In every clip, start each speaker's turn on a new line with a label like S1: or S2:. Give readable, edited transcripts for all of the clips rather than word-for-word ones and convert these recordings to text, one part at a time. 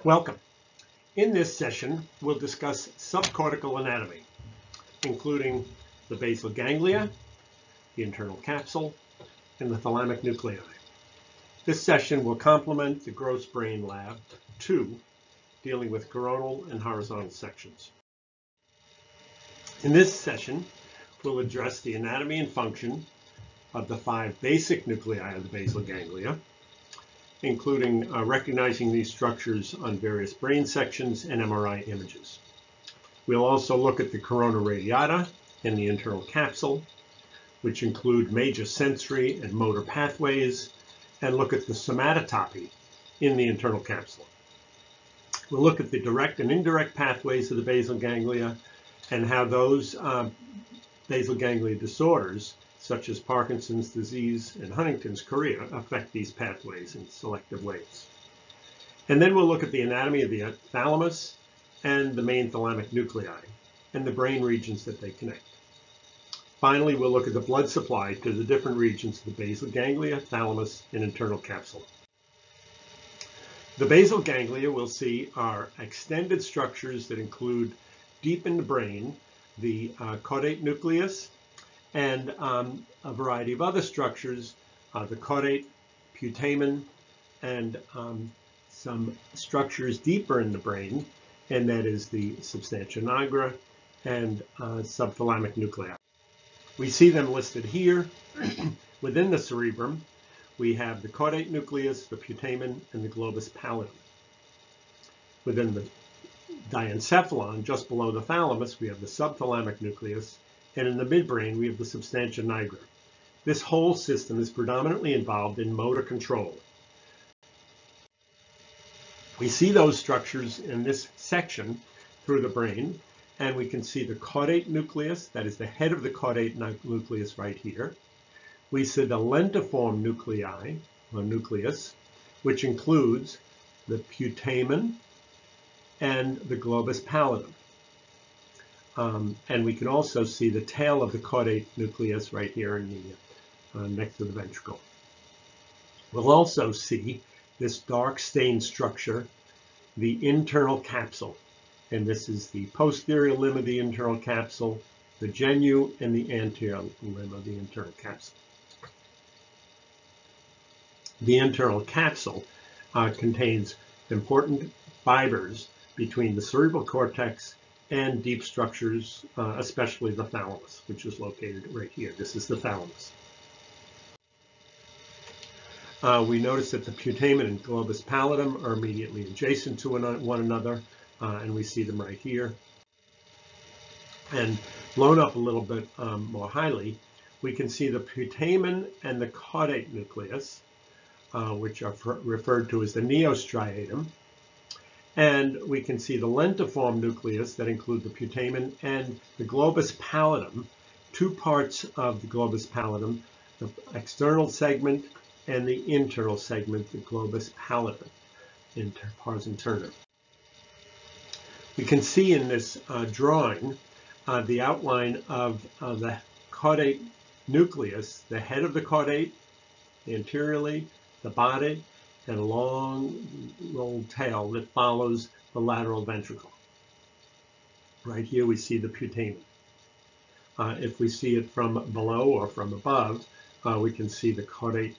S1: Welcome. In this session, we'll discuss subcortical anatomy, including the basal ganglia, the internal capsule, and the thalamic nuclei. This session will complement the Gross Brain Lab 2, dealing with coronal and horizontal sections. In this session, we'll address the anatomy and function of the 5 basic nuclei of the basal ganglia, including recognizing these structures on various brain sections and MRI images. We'll also look at the corona radiata and the internal capsule, which include major sensory and motor pathways, and look at the somatotopy in the internal capsule. We'll look at the direct and indirect pathways of the basal ganglia and how those basal ganglia disorders, such as Parkinson's disease and Huntington's chorea, affect these pathways in selective ways. And then we'll look at the anatomy of the thalamus and the main thalamic nuclei and the brain regions that they connect. Finally, we'll look at the blood supply to the different regions of the basal ganglia, thalamus, and internal capsule. The basal ganglia we'll see are extended structures that include deep in the brain the caudate nucleus and a variety of other structures, the caudate, putamen, and some structures deeper in the brain, and that is the substantia nigra and subthalamic nuclei. We see them listed here. Within the cerebrum, we have the caudate nucleus, the putamen, and the globus pallidum. Within the diencephalon, just below the thalamus, we have the subthalamic nucleus, and in the midbrain, we have the substantia nigra. This whole system is predominantly involved in motor control. We see those structures in this section through the brain, and we can see the caudate nucleus, that is the head of the caudate nucleus right here. We see the lentiform nuclei, or nucleus, which includes the putamen and the globus pallidum. And we can also see the tail of the caudate nucleus right here in the next to the ventricle. We'll also see this dark stained structure, the internal capsule. And this is the posterior limb of the internal capsule, the genu, and the anterior limb of the internal capsule. The internal capsule contains important fibers between the cerebral cortex and deep structures, especially the thalamus, which is located right here. This is the thalamus. We notice that the putamen and globus pallidum are immediately adjacent to one another, and we see them right here. And blown up a little bit more highly, we can see the putamen and the caudate nucleus, which are referred to as the neostriatum. And we can see the lentiform nucleus that include the putamen and the globus pallidum, 2 parts of the globus pallidum, the external segment and the internal segment, the globus pallidum, pars interna. We can see in this drawing the outline of the caudate nucleus, the head of the caudate anteriorly, the body, and a long rolled tail that follows the lateral ventricle. Right here we see the putamen. If we see it from below or from above, we can see the caudate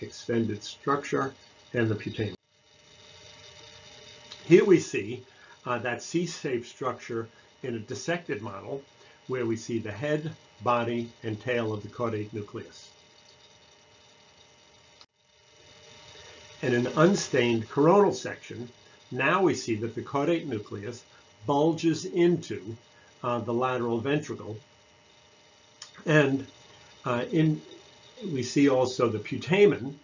S1: extended structure and the putamen. Here we see that C-shaped structure in a dissected model where we see the head, body, and tail of the caudate nucleus. In an unstained coronal section, now we see that the caudate nucleus bulges into the lateral ventricle, and we see also the putamen,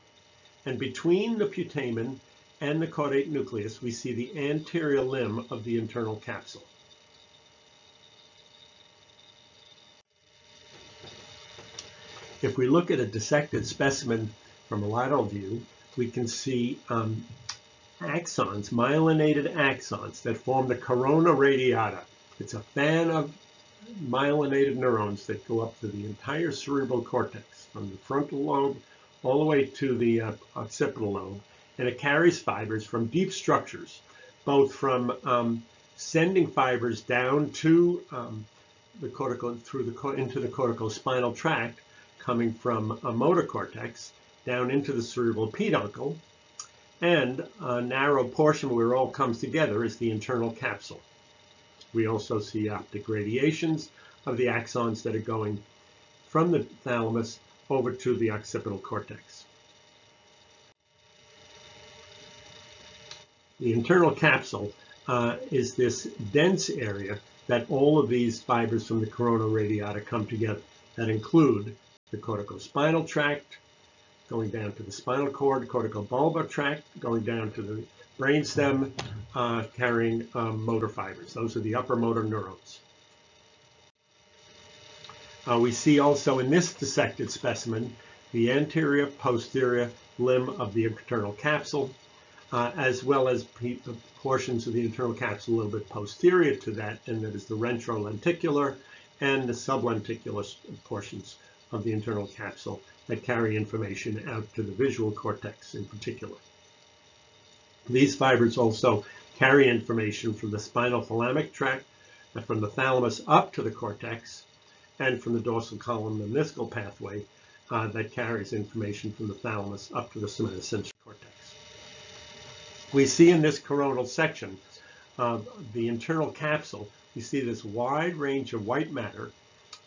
S1: and between the putamen and the caudate nucleus, we see the anterior limb of the internal capsule. If we look at a dissected specimen from a lateral view, we can see axons, myelinated axons that form the corona radiata. It's a fan of myelinated neurons that go up to the entire cerebral cortex, from the frontal lobe all the way to the occipital lobe, and it carries fibers from deep structures, both from sending fibers down to the cortical into the corticospinal tract, coming from a motor cortex down into the cerebral peduncle, and a narrow portion where it all comes together is the internal capsule. We also see optic radiations of the axons that are going from the thalamus over to the occipital cortex. The internal capsule is this dense area that all of these fibers from the corona radiata come together, that include the corticospinal tract, going down to the spinal cord, corticobulbar tract, going down to the brainstem, carrying motor fibers. Those are the upper motor neurons. We see also in this dissected specimen the anterior, posterior limb of the internal capsule, as well as portions of the internal capsule a little bit posterior to that, and that is the retrolenticular and the sublenticular portions of the internal capsule that carry information out to the visual cortex in particular. These fibers also carry information from the spinal thalamic tract, from the thalamus up to the cortex, and from the dorsal column meniscal pathway that carries information from the thalamus up to the somatosensory cortex. We see in this coronal section of the internal capsule, we see this wide range of white matter,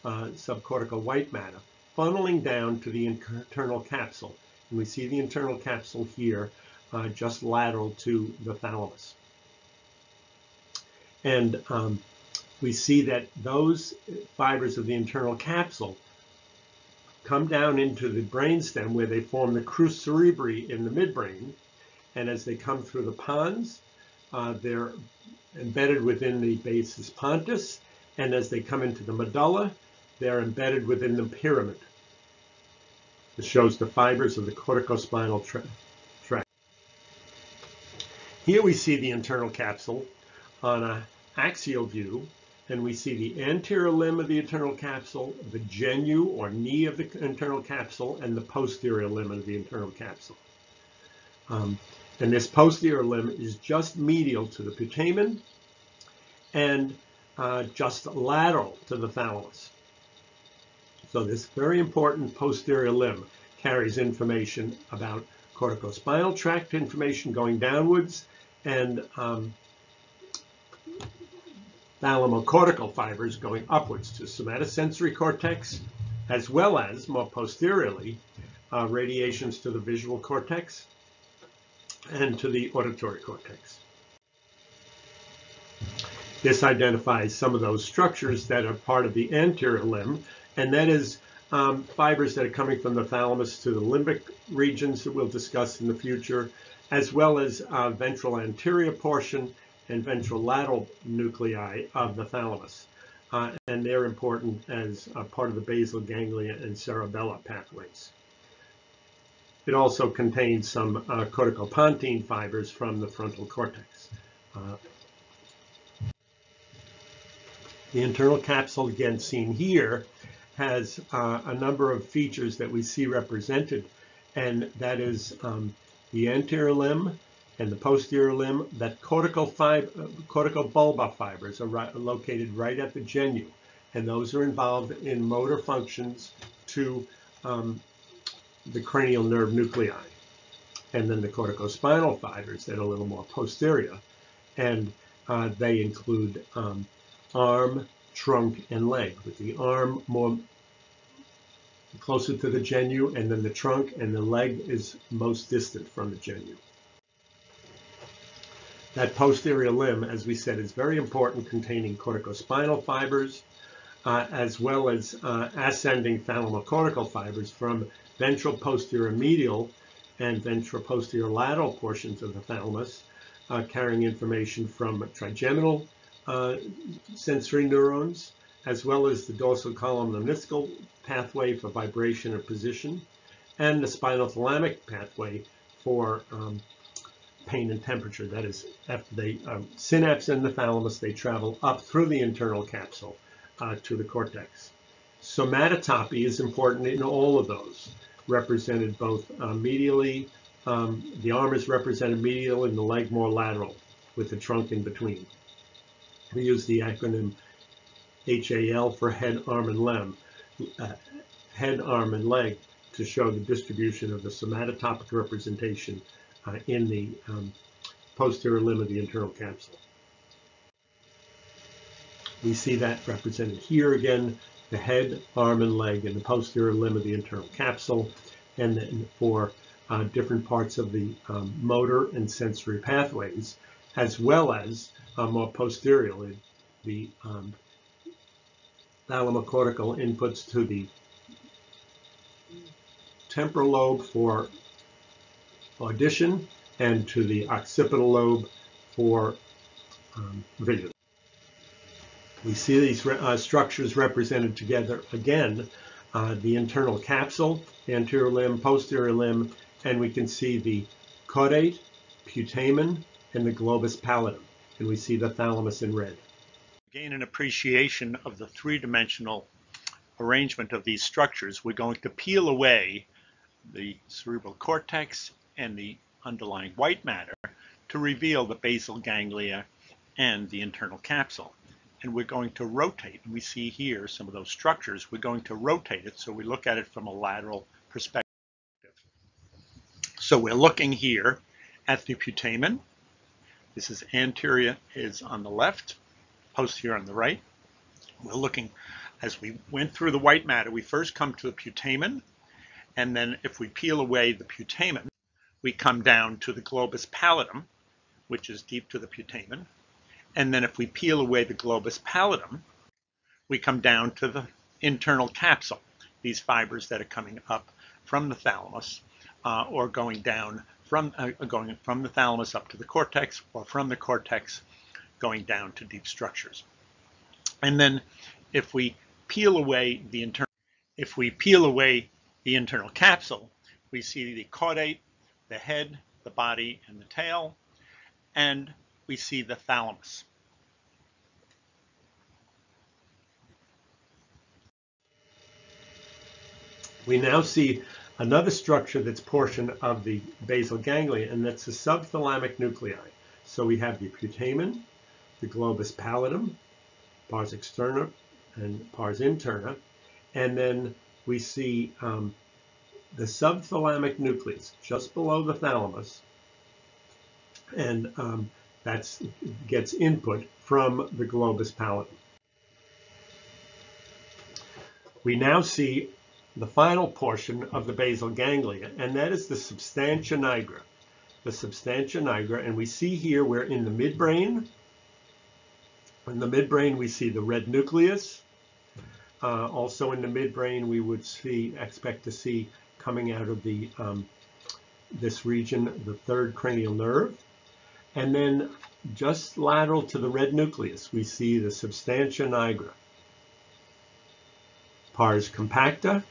S1: subcortical white matter, funneling down to the internal capsule. And we see the internal capsule here just lateral to the thalamus. And we see that those fibers of the internal capsule come down into the brainstem where they form the crus cerebri in the midbrain. And as they come through the pons, they're embedded within the basis pontus. And as they come into the medulla, they're embedded within the pyramid. This shows the fibers of the corticospinal tract. Here we see the internal capsule on an axial view, and we see the anterior limb of the internal capsule, the genu or knee of the internal capsule, and the posterior limb of the internal capsule. And this posterior limb is just medial to the putamen and just lateral to the thalamus. So this very important posterior limb carries information about corticospinal tract information going downwards, and thalamocortical fibers going upwards to somatosensory cortex, as well as, more posteriorly, radiations to the visual cortex and to the auditory cortex. This identifies some of those structures that are part of the anterior limb, and that is fibers that are coming from the thalamus to the limbic regions that we'll discuss in the future, as well as ventral anterior portion and ventrolateral nuclei of the thalamus. And they're important as part of the basal ganglia and cerebellar pathways. It also contains some corticopontine fibers from the frontal cortex. The internal capsule, again seen here, has a number of features that we see represented, and that is the anterior limb and the posterior limb. That corticobulbar fibers are located right at the genu, and those are involved in motor functions to the cranial nerve nuclei. And then the corticospinal fibers that are a little more posterior, and they include arm, trunk, and leg, with the arm more closer to the genu, and then the trunk and the leg is most distant from the genu. That posterior limb, as we said, is very important, containing corticospinal fibers, as well as ascending thalamocortical fibers from ventral posterior medial and ventral posterior lateral portions of the thalamus, carrying information from trigeminal sensory neurons, as well as the dorsal column meniscal pathway for vibration and position, and the spinal thalamic pathway for pain and temperature. That is, after they synapse in the thalamus, they travel up through the internal capsule to the cortex. Somatotopy is important in all of those, represented both medially the arm is represented medial and the leg more lateral, with the trunk in between. We use the acronym HAL for head, arm, and leg to show the distribution of the somatotopic representation in the posterior limb of the internal capsule. We see that represented here again, the head, arm, and leg in the posterior limb of the internal capsule, and then for different parts of the motor and sensory pathways, as well as more posteriorly, the thalamocortical inputs to the temporal lobe for audition and to the occipital lobe for vision. We see these structures represented together again, the internal capsule, anterior limb, posterior limb, and we can see the caudate, putamen, and the globus pallidum, and we see the thalamus in red.
S2: Gain an appreciation of the three-dimensional arrangement of these structures, we're going to peel away the cerebral cortex and the underlying white matter to reveal the basal ganglia and the internal capsule. And we're going to rotate, and we see here some of those structures. We're going to rotate it so we look at it from a lateral perspective. So we're looking here at the putamen. This is anterior is on the left, posterior on the right. We're looking, as we went through the white matter, we first come to the putamen, and then if we peel away the putamen, we come down to the globus pallidum, which is deep to the putamen. And then if we peel away the globus pallidum, we come down to the internal capsule, these fibers that are coming up from the thalamus, or going down from the thalamus up to the cortex, or from the cortex going down to deep structures. And then if we peel away the internal capsule, we see the caudate, the head, the body, and the tail, and we see the thalamus.
S1: We now see another structure that's portion of the basal ganglia, and that's the subthalamic nuclei. So we have the putamen, the globus pallidum, pars externa and pars interna, and then we see the subthalamic nucleus just below the thalamus, and that gets input from the globus pallidum. We now see the final portion of the basal ganglia, and that is the substantia nigra. The substantia nigra, and we see here we're in the midbrain. In the midbrain we see the red nucleus. Also in the midbrain we would expect to see coming out of the this region the third cranial nerve. And then just lateral to the red nucleus we see the substantia nigra, pars compacta,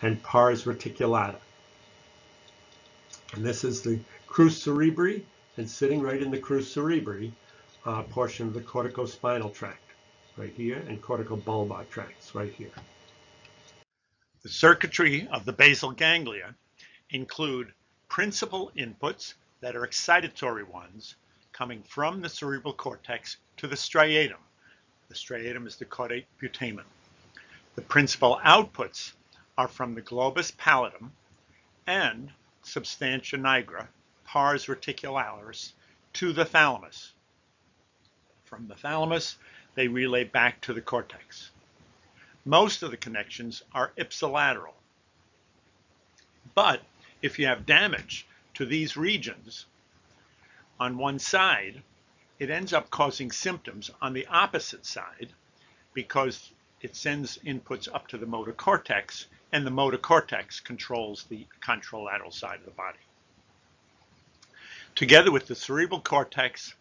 S1: and pars reticulata. And this is the crus cerebri, and sitting right in the crus cerebri portion of the corticospinal tract right here, and corticobulbar tracts right here.
S2: The circuitry of the basal ganglia include principal inputs that are excitatory ones coming from the cerebral cortex to the striatum. The striatum is the caudate putamen. The principal outputs are from the globus pallidum and substantia nigra, pars reticularis, to the thalamus. From the thalamus, they relay back to the cortex. Most of the connections are ipsilateral. But if you have damage to these regions on one side, it ends up causing symptoms on the opposite side because it sends inputs up to the motor cortex, and the motor cortex controls the contralateral side of the body. Together with the cerebral cortex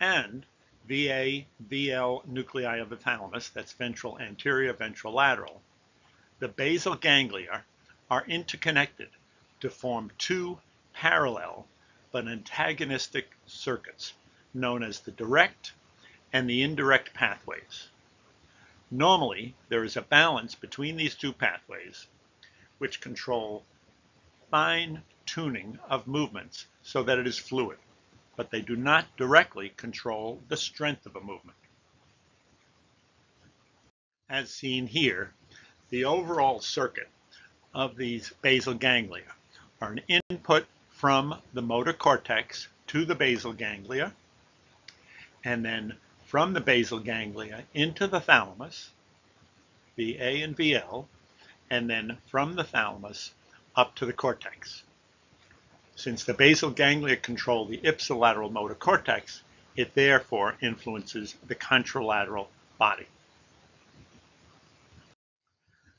S2: and VA, VL nuclei of the thalamus, that's ventral anterior, ventral lateral, the basal ganglia are interconnected to form two parallel but antagonistic circuits known as the direct and the indirect pathways. Normally, there is a balance between these two pathways which control fine tuning of movements so that it is fluid, but they do not directly control the strength of a movement. As seen here, the overall circuit of these basal ganglia are an input from the motor cortex to the basal ganglia, and then from the basal ganglia into the thalamus, VA and VL, and then from the thalamus up to the cortex. Since the basal ganglia control the ipsilateral motor cortex, it therefore influences the contralateral body.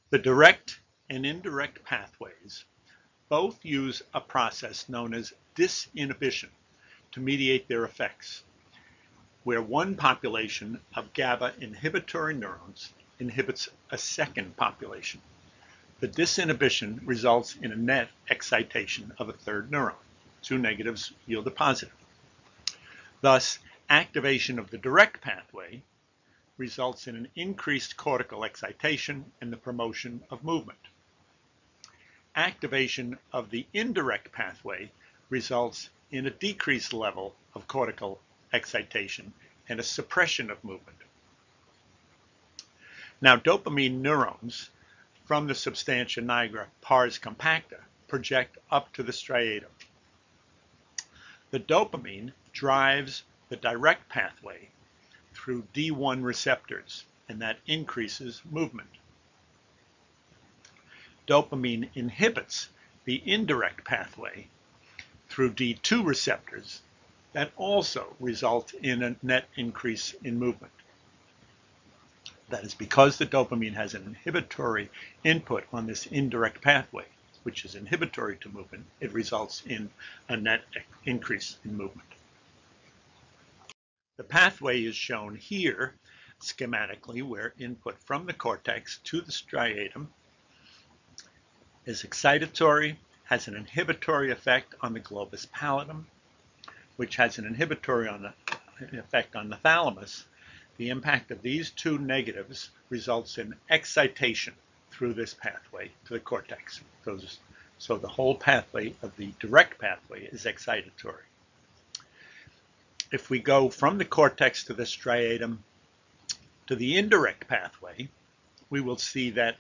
S2: The direct and indirect pathways both use a process known as disinhibition to mediate their effects, where one population of GABA inhibitory neurons inhibits a second population. The disinhibition results in a net excitation of a third neuron. Two negatives yield a positive. Thus, activation of the direct pathway results in an increased cortical excitation and the promotion of movement. Activation of the indirect pathway results in a decreased level of cortical excitation and a suppression of movement. Now, dopamine neurons from the substantia nigra pars compacta project up to the striatum. The dopamine drives the direct pathway through D1 receptors, and that increases movement. Dopamine inhibits the indirect pathway through D2 receptors that also result in a net increase in movement. That is because the dopamine has an inhibitory input on this indirect pathway, which is inhibitory to movement, it results in a net increase in movement. The pathway is shown here schematically, where input from the cortex to the striatum is excitatory, has an inhibitory effect on the globus pallidum, which has an inhibitory effect on the thalamus. The impact of these two negatives results in excitation through this pathway to the cortex. So the whole pathway of the direct pathway is excitatory. If we go from the cortex to the striatum to the indirect pathway, we will see that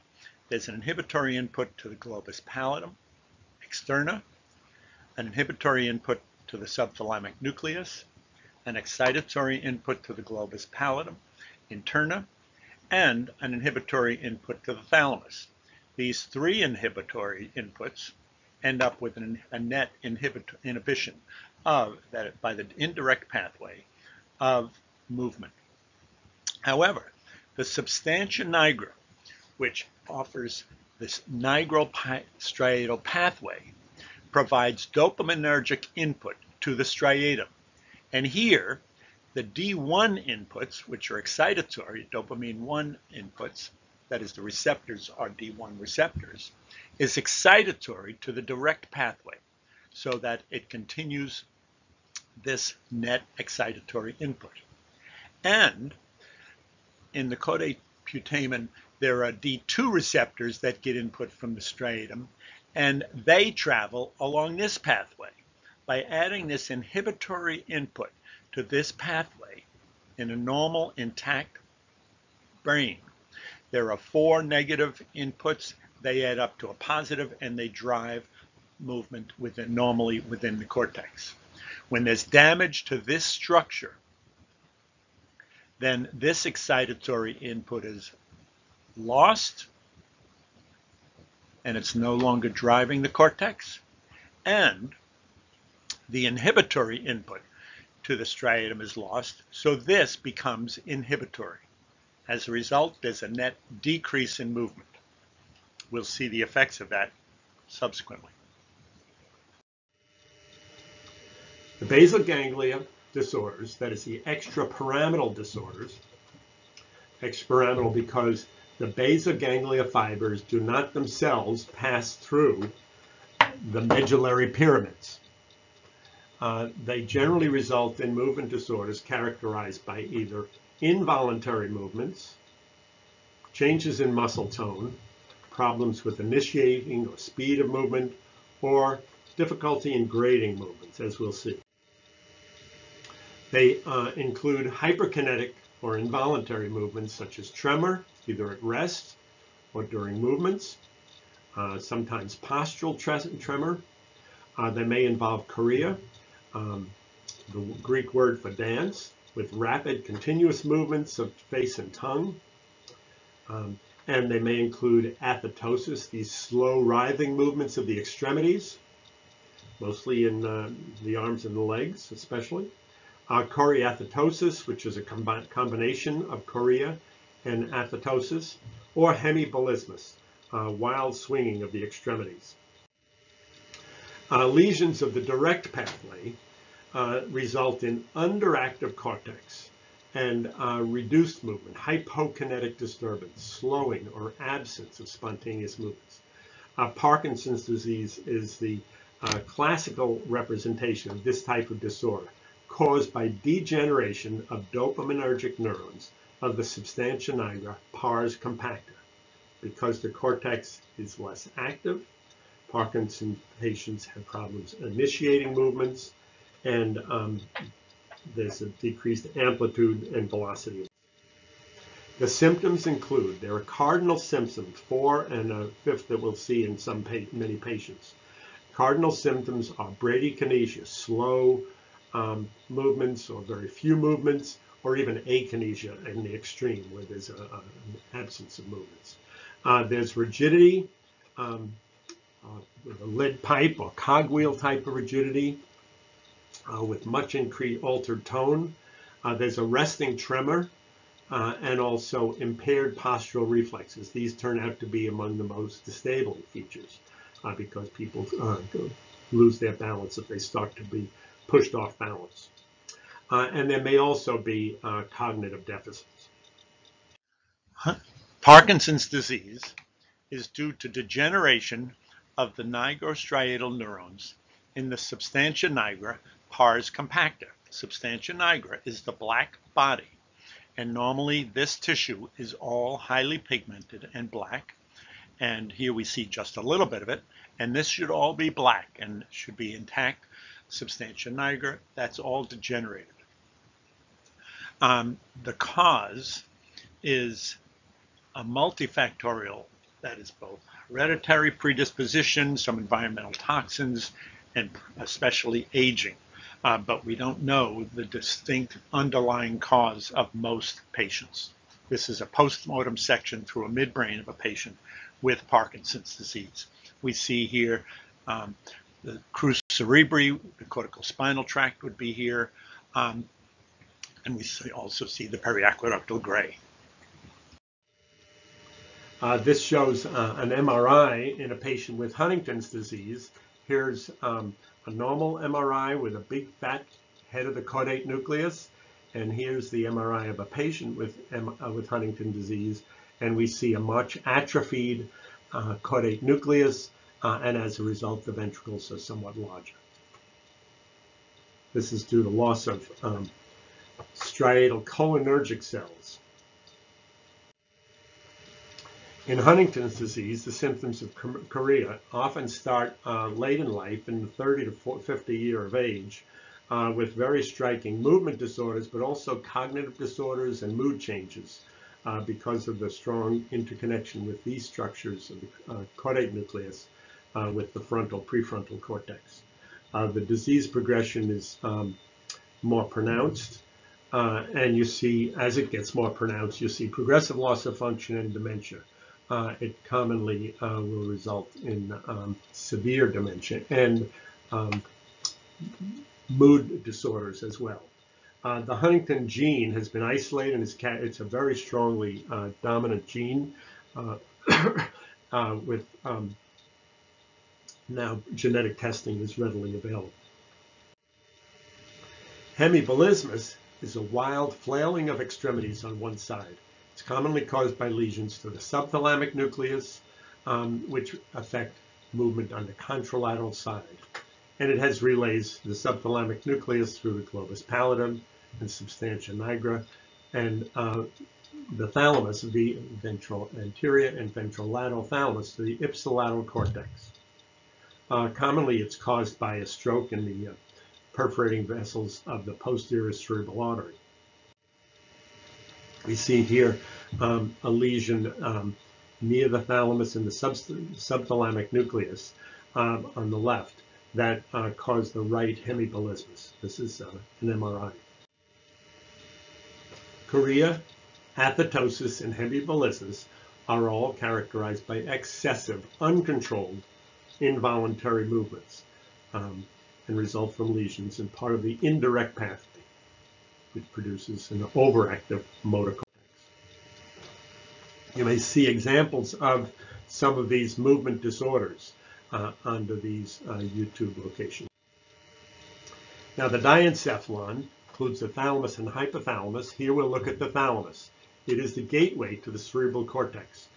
S2: there's an inhibitory input to the globus pallidum, externa, an inhibitory input to the subthalamic nucleus, an excitatory input to the globus pallidum, interna, and an inhibitory input to the thalamus. These three inhibitory inputs end up with a net inhibition of that by the indirect pathway of movement. However, the substantia nigra, which offers this nigral striatal pathway, provides dopaminergic input to the striatum. And here, the D1 inputs, which are excitatory, dopamine 1 inputs, that is, the receptors are D1 receptors, is excitatory to the direct pathway, so that it continues this net excitatory input. And in the caudate putamen, there are D2 receptors that get input from the striatum, and they travel along this pathway. By adding this inhibitory input to this pathway in a normal, intact brain, there are 4 negative inputs. They add up to a positive, and they drive movement normally within the cortex. When there's damage to this structure, then this excitatory input is lost, and it's no longer driving the cortex, and the inhibitory input to the striatum is lost, so this becomes inhibitory. As a result, there's a net decrease in movement. We'll see the effects of that subsequently.
S1: The basal ganglia disorders, that is the extrapyramidal disorders, extrapyramidal because the basal ganglia fibers do not themselves pass through the medullary pyramids. They generally result in movement disorders characterized by either involuntary movements, changes in muscle tone, problems with initiating or speed of movement, or difficulty in grading movements, as we'll see. They include hyperkinetic or involuntary movements such as tremor, either at rest or during movements, sometimes postural tremor. They may involve chorea, the Greek word for dance, with rapid continuous movements of face and tongue. And they may include athetosis, these slow writhing movements of the extremities, mostly in the arms and the legs especially. Choreathetosis, which is a combination of chorea and athetosis, or hemiballismus, wild swinging of the extremities. Lesions of the direct pathway result in underactive cortex and reduced movement, hypokinetic disturbance, slowing or absence of spontaneous movements. Parkinson's disease is the classical representation of this type of disorder, caused by degeneration of dopaminergic neurons of the substantia nigra pars compacta. Because the cortex is less active, Parkinson's patients have problems initiating movements, and there's a decreased amplitude and velocity. The symptoms include, there are cardinal symptoms, 4 and a 5th that we'll see in many patients. Cardinal symptoms are bradykinesia, slow movements or very few movements, or even akinesia in the extreme where there's an absence of movements. There's rigidity, with a lead pipe or cogwheel type of rigidity, with much increased altered tone. There's a resting tremor, and also impaired postural reflexes. These turn out to be among the most disabling features because people lose their balance if they start to be pushed off balance. And there may also be cognitive deficits.
S2: Parkinson's disease is due to degeneration of the nigrostriatal neurons in the substantia nigra pars compacta. Substantia nigra is the black body, and normally this tissue is all highly pigmented and black, and here we see just a little bit of it, and this should all be black and should be intact. Substantia nigra, that's all degenerated. The cause is a multifactorial, that is both hereditary predisposition, some environmental toxins, and especially aging. But we don't know the distinct underlying cause of most patients. This is a postmortem section through a midbrain of a patient with Parkinson's disease. We see here the crus cerebri, the cortical spinal tract would be here, and we also see the periaqueductal gray.
S1: This shows an MRI in a patient with Huntington's disease. Here's a normal MRI with a big fat head of the caudate nucleus, and here's the MRI of a patient with Huntington disease, and we see a much atrophied caudate nucleus, and as a result the ventricles are somewhat larger. This is due to loss of striatal cholinergic cells. In Huntington's disease, the symptoms of chorea often start late in life, in the 30 to 50 year of age, with very striking movement disorders, but also cognitive disorders and mood changes because of the strong interconnection with these structures of the caudate nucleus with the prefrontal cortex. The disease progression is more pronounced, and you see, as it gets more pronounced, you see progressive loss of function and dementia. It commonly will result in severe dementia and mood disorders as well. The Huntington gene has been isolated, and it's a very strongly dominant gene with now genetic testing is readily available. Hemiballismus is a wild flailing of extremities on one side. It's commonly caused by lesions to the subthalamic nucleus, which affect movement on the contralateral side. And it has relays to the subthalamic nucleus through the globus pallidum and substantia nigra, and the thalamus, the ventral anterior and ventrolateral thalamus, to the ipsilateral cortex. Commonly, it's caused by a stroke in the perforating vessels of the posterior cerebral artery. We see here a lesion near the thalamus and the subthalamic nucleus on the left that caused the right hemibolismus. This is an MRI. Chorea, athetosis, and hemibolismus are all characterized by excessive, uncontrolled, involuntary movements and result from lesions in part of the indirect pathway, which produces an overactive motor cortex. You may see examples of some of these movement disorders under these YouTube locations. Now, the diencephalon includes the thalamus and hypothalamus. Here we'll look at the thalamus. It is the gateway to the cerebral cortex.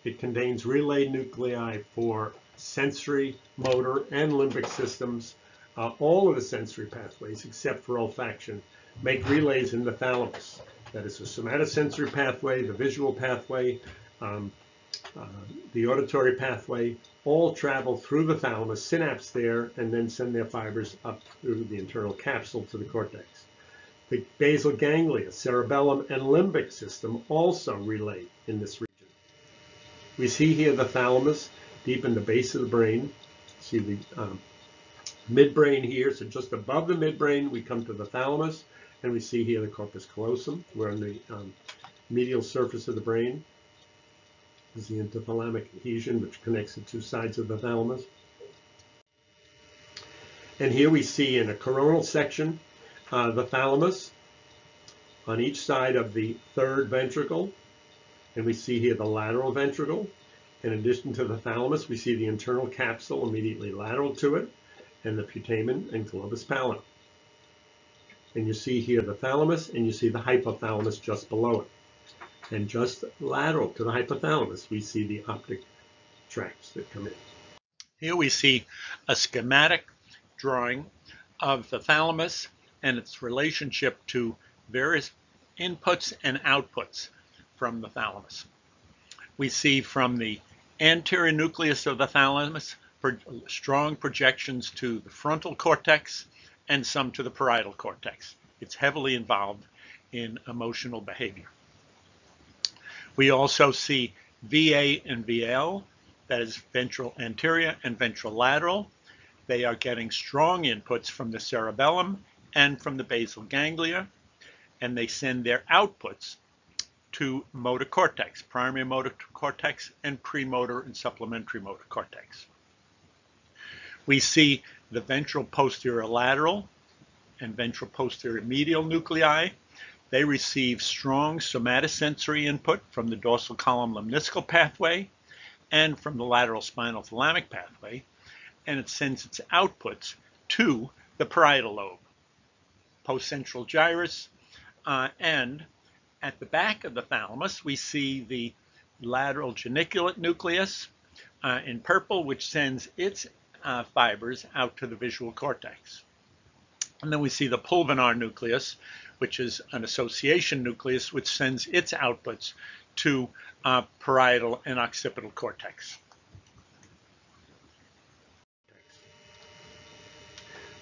S1: It contains relay nuclei for sensory, motor, and limbic systems. All of the sensory pathways, except for olfaction, make relays in the thalamus. That is the somatosensory pathway, the visual pathway, the auditory pathway, all travel through the thalamus, synapse there, and then send their fibers up through the internal capsule to the cortex. The basal ganglia, cerebellum, and limbic system also relay in this region. We see here the thalamus deep in the base of the brain. See the midbrain here, so just above the midbrain we come to the thalamus, and we see here the corpus callosum. We're on the medial surface of the brain. This is the interthalamic adhesion, which connects the two sides of the thalamus. And here we see in a coronal section the thalamus on each side of the third ventricle. And we see here the lateral ventricle. In addition to the thalamus, we see the internal capsule immediately lateral to it, and the putamen and globus pallidum. And you see here the thalamus, and you see the hypothalamus just below it. And just lateral to the hypothalamus, we see the optic tracts that come in.
S2: Here we see a schematic drawing of the thalamus and its relationship to various inputs and outputs from the thalamus. We see from the anterior nucleus of the thalamus strong projections to the frontal cortex and some to the parietal cortex. It's heavily involved in emotional behavior. We also see VA and VL, that is ventral anterior and ventral lateral. They are getting strong inputs from the cerebellum and from the basal ganglia, and they send their outputs to motor cortex, primary motor cortex, and premotor and supplementary motor cortex. We see the ventral posterior lateral and ventral posterior medial nuclei. They receive strong somatosensory input from the dorsal column lemniscal pathway and from the lateral spinal thalamic pathway, and it sends its outputs to the parietal lobe, postcentral gyrus, and at the back of the thalamus, we see the lateral geniculate nucleus in purple, which sends its fibers out to the visual cortex. And then we see the pulvinar nucleus, which is an association nucleus, which sends its outputs to parietal and occipital cortex.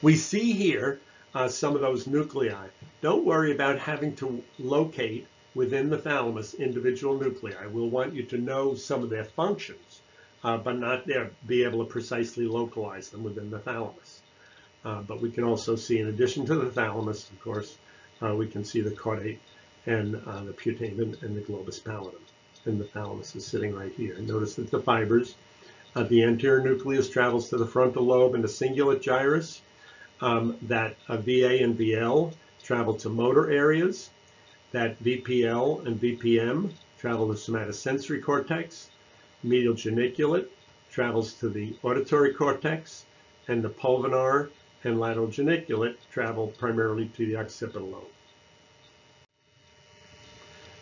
S1: We see here some of those nuclei. Don't worry about having to locate within the thalamus individual nuclei. We'll want you to know some of their functions, but not be able to precisely localize them within the thalamus. But we can also see, in addition to the thalamus, of course, we can see the caudate and the putamen and the globus pallidum. And the thalamus is sitting right here. Notice that the fibers, the anterior nucleus travels to the frontal lobe and the cingulate gyrus. That VA and VL travel to motor areas, that VPL and VPM travel to somatosensory cortex, medial geniculate travels to the auditory cortex, and the pulvinar and lateral geniculate travel primarily to the occipital lobe.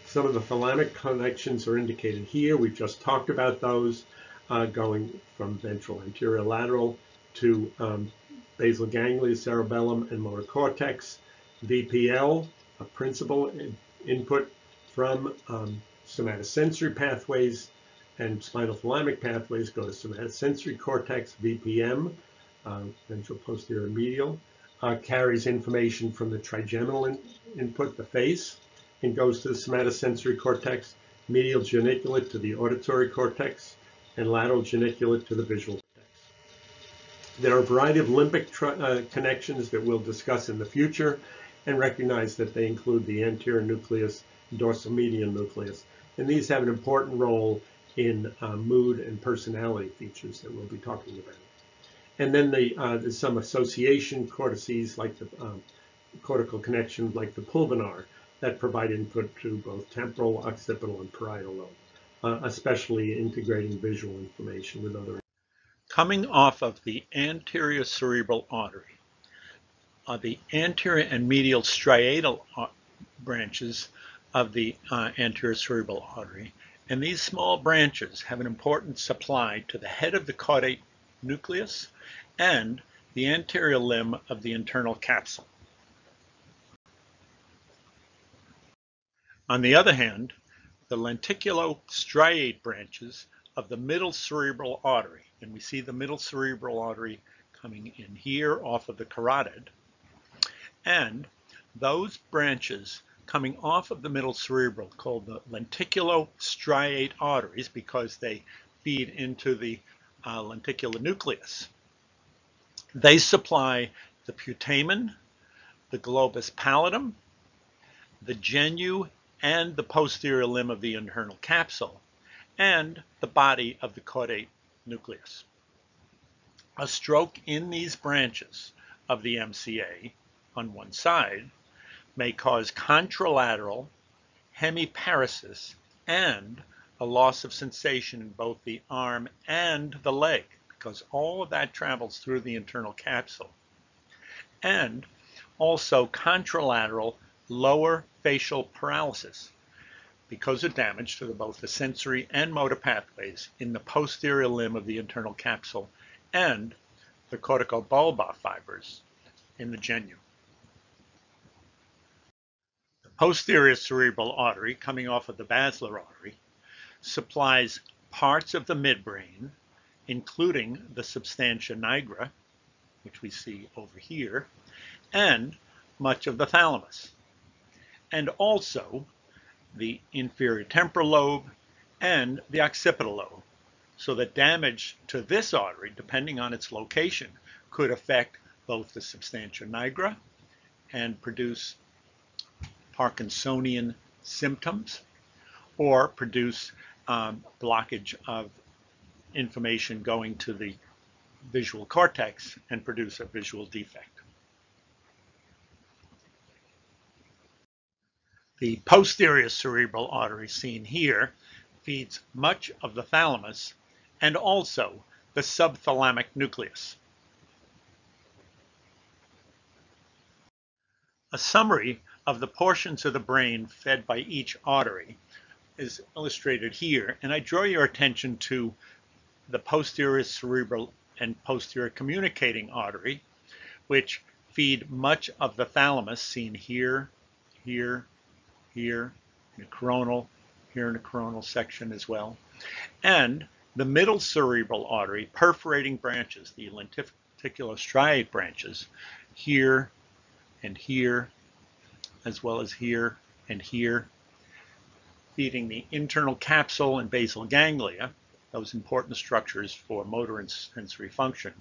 S1: Some of the thalamic connections are indicated here. We've just talked about those, going from ventral anterior lateral to basal ganglia, cerebellum, and motor cortex. VPL, a principal input from somatosensory pathways and spinal thalamic pathways go to somatosensory cortex, VPM, ventral posterior medial, carries information from the trigeminal input, the face, and goes to the somatosensory cortex, medial geniculate to the auditory cortex, and lateral geniculate to the visual cortex. There are a variety of limbic connections that we'll discuss in the future, and recognize that they include the anterior nucleus, dorsal median nucleus, and these have an important role in mood and personality features that we'll be talking about. And then there's some association cortices like the cortical connection, like the pulvinar, that provide input to both temporal, occipital, and parietal lobe, especially integrating visual information with other.
S2: Coming off of the anterior cerebral artery are the anterior and medial striatal branches of the anterior cerebral artery, and these small branches have an important supply to the head of the caudate nucleus and the anterior limb of the internal capsule. On the other hand, the lenticulostriate branches of the middle cerebral artery, and we see the middle cerebral artery coming in here off of the carotid, and those branches coming off of the middle cerebral, called the lenticulostriate arteries, because they feed into the lenticular nucleus. They supply the putamen, the globus pallidum, the genu, and the posterior limb of the internal capsule, and the body of the caudate nucleus. A stroke in these branches of the MCA on one side may cause contralateral hemiparesis and a loss of sensation in both the arm and the leg, because all of that travels through the internal capsule, and also contralateral lower facial paralysis because of damage to both the sensory and motor pathways in the posterior limb of the internal capsule and the corticobulbar fibers in the genu. The posterior cerebral artery, coming off of the basilar artery, supplies parts of the midbrain, including the substantia nigra, which we see over here, and much of the thalamus, and also the inferior temporal lobe and the occipital lobe, so that damage to this artery, depending on its location, could affect both the substantia nigra and produce Parkinsonian symptoms, or produce blockage of information going to the visual cortex and produce a visual defect. The posterior cerebral artery seen here feeds much of the thalamus and also the subthalamic nucleus. A summary of the portions of the brain fed by each artery is illustrated here, and I draw your attention to the posterior cerebral and posterior communicating artery, which feed much of the thalamus, seen here, here, here, in the coronal, here in the coronal section as well, and the middle cerebral artery perforating branches, the lenticulostriate branches, here and here, as well as here and here, feeding the internal capsule and basal ganglia, those important structures for motor and sensory function.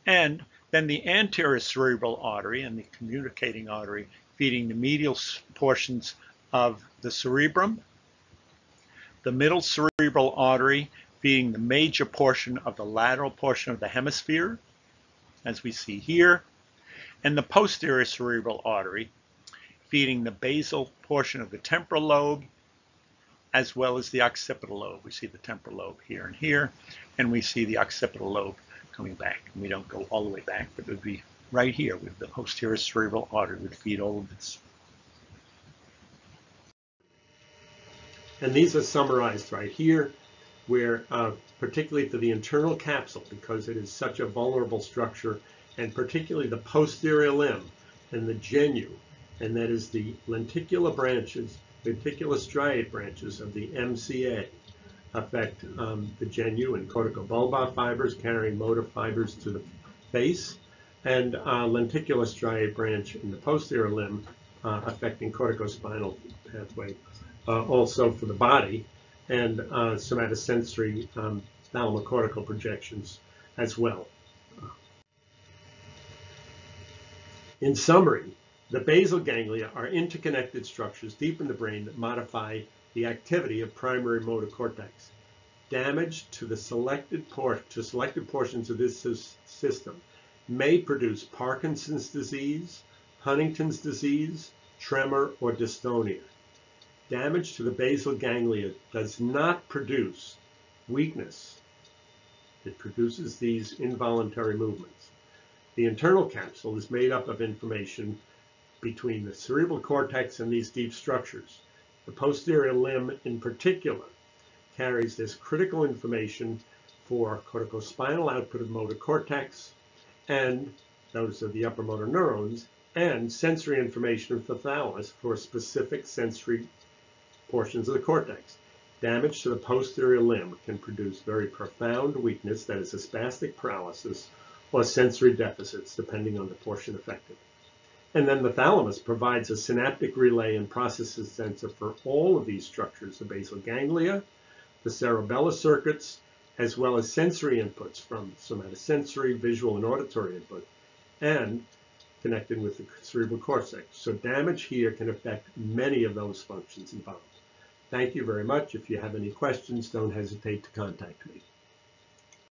S2: And then the anterior cerebral artery and the communicating artery feeding the medial portions of the cerebrum, the middle cerebral artery feeding the major portion of the lateral portion of the hemisphere, as we see here, and the posterior cerebral artery feeding the basal portion of the temporal lobe, as well as the occipital lobe. We see the temporal lobe here and here, and we see the occipital lobe coming back. And we don't go all the way back, but it would be right here with the posterior cerebral artery would feed all of this.
S1: And these are summarized right here, where particularly for the internal capsule, because it is such a vulnerable structure, and particularly the posterior limb and the genu, and that is the lenticular branches, lenticulostriate branches of the MCA, affect the genu and corticobulbar fibers carrying motor fibers to the face, and lenticular striate branch in the posterior limb affecting corticospinal pathway, also for the body, and somatosensory thalamocortical projections as well. In summary, the basal ganglia are interconnected structures deep in the brain that modify the activity of primary motor cortex. Damage to the selected portions of this system may produce Parkinson's disease, Huntington's disease, tremor, or dystonia. Damage to the basal ganglia does not produce weakness. It produces these involuntary movements. The internal capsule is made up of information between the cerebral cortex and these deep structures. The posterior limb in particular carries this critical information for corticospinal output of motor cortex, and those are the upper motor neurons, and sensory information for thalamus for specific sensory portions of the cortex. Damage to the posterior limb can produce very profound weakness, that is a spastic paralysis, or sensory deficits, depending on the portion affected. And then the thalamus provides a synaptic relay and processes sensor for all of these structures, the basal ganglia, the cerebellar circuits, as well as sensory inputs from somatosensory, visual, and auditory input, and connected with the cerebral cortex. So damage here can affect many of those functions involved. Thank you very much. If you have any questions, don't hesitate to contact me.